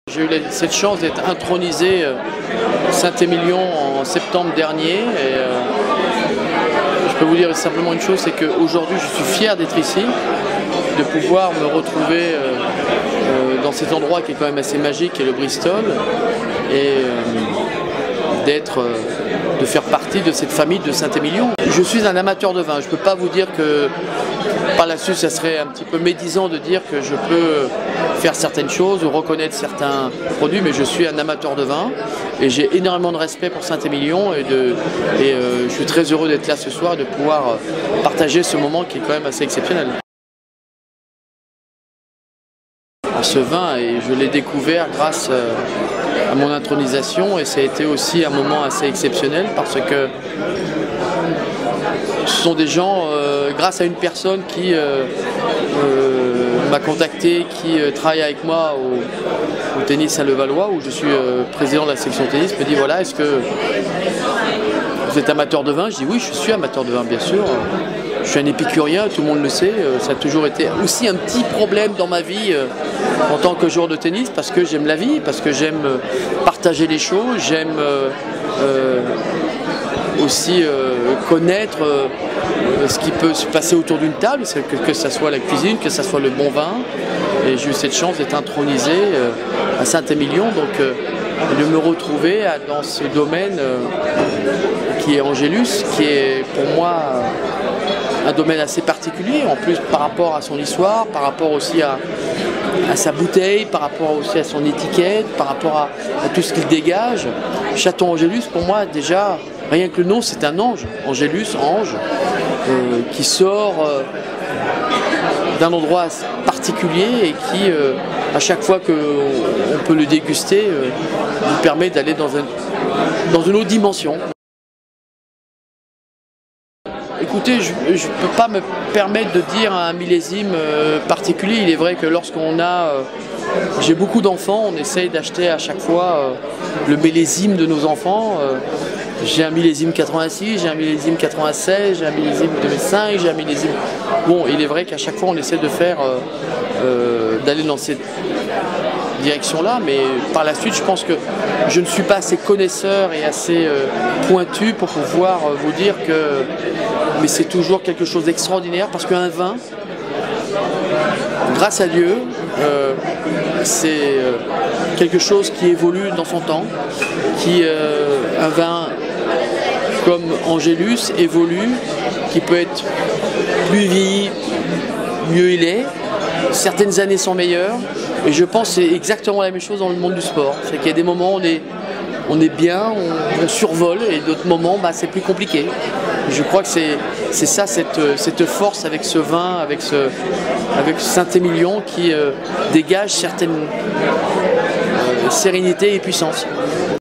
J'ai eu cette chance d'être intronisé Saint-Émilion en septembre dernier. Et, je peux vous dire simplement une chose, c'est qu'aujourd'hui je suis fier d'être ici, de pouvoir me retrouver dans cet endroit qui est quand même assez magique, qui est le Bristol, et de faire partie de cette famille de Saint-Émilion. Je suis un amateur de vin, je ne peux pas vous dire que par la suite ça serait un petit peu médisant de dire que je peux faire certaines choses ou reconnaître certains produits, mais je suis un amateur de vin et j'ai énormément de respect pour Saint-Émilion et je suis très heureux d'être là ce soir et de pouvoir partager ce moment qui est quand même assez exceptionnel. Ce vin, et je l'ai découvert grâce à mon intronisation, et ça a été aussi un moment assez exceptionnel parce que ce sont des gens, grâce à une personne qui m'a contacté, qui travaille avec moi au tennis Saint-Levallois, où je suis président de la section tennis, me dit voilà, est-ce que vous êtes amateur de vin? Je dis oui, je suis amateur de vin, bien sûr. Je suis un épicurien, tout le monde le sait, ça a toujours été aussi un petit problème dans ma vie en tant que joueur de tennis, parce que j'aime la vie, parce que j'aime partager les choses, j'aime aussi connaître ce qui peut se passer autour d'une table, que ce soit la cuisine, que ce soit le bon vin. Et j'ai eu cette chance d'être intronisé à Saint-Émilion, donc de me retrouver dans ce domaine qui est Angélus, qui est pour moi un domaine assez particulier, en plus par rapport à son histoire, par rapport aussi à sa bouteille, par rapport aussi à son étiquette, par rapport à tout ce qu'il dégage. Château Angélus, pour moi, déjà, rien que le nom, c'est un ange. Angélus, ange, qui sort d'un endroit particulier et qui, à chaque fois qu'on peut le déguster, nous permet d'aller dans une autre dimension. Écoutez, je ne peux pas me permettre de dire un millésime particulier. Il est vrai que lorsqu'on a... j'ai beaucoup d'enfants, on essaye d'acheter à chaque fois le millésime de nos enfants. J'ai un millésime 86, j'ai un millésime 96, j'ai un millésime 2005, j'ai un millésime... Bon, il est vrai qu'à chaque fois on essaie de faire... d'aller dans cette direction-là, mais par la suite je pense que je ne suis pas assez connaisseur et assez pointu pour pouvoir vous dire que... Mais c'est toujours quelque chose d'extraordinaire parce qu'un vin, grâce à Dieu, c'est quelque chose qui évolue dans son temps, un vin comme Angélus évolue, qui peut être plus vieilli, mieux il est. Certaines années sont meilleures, et je pense que c'est exactement la même chose dans le monde du sport. C'est qu'il y a des moments où on est bien, on survole, et d'autres moments c'est plus compliqué. Je crois que c'est ça, cette force avec ce vin, avec Saint-Émilion qui dégage certaines sérénité et puissance.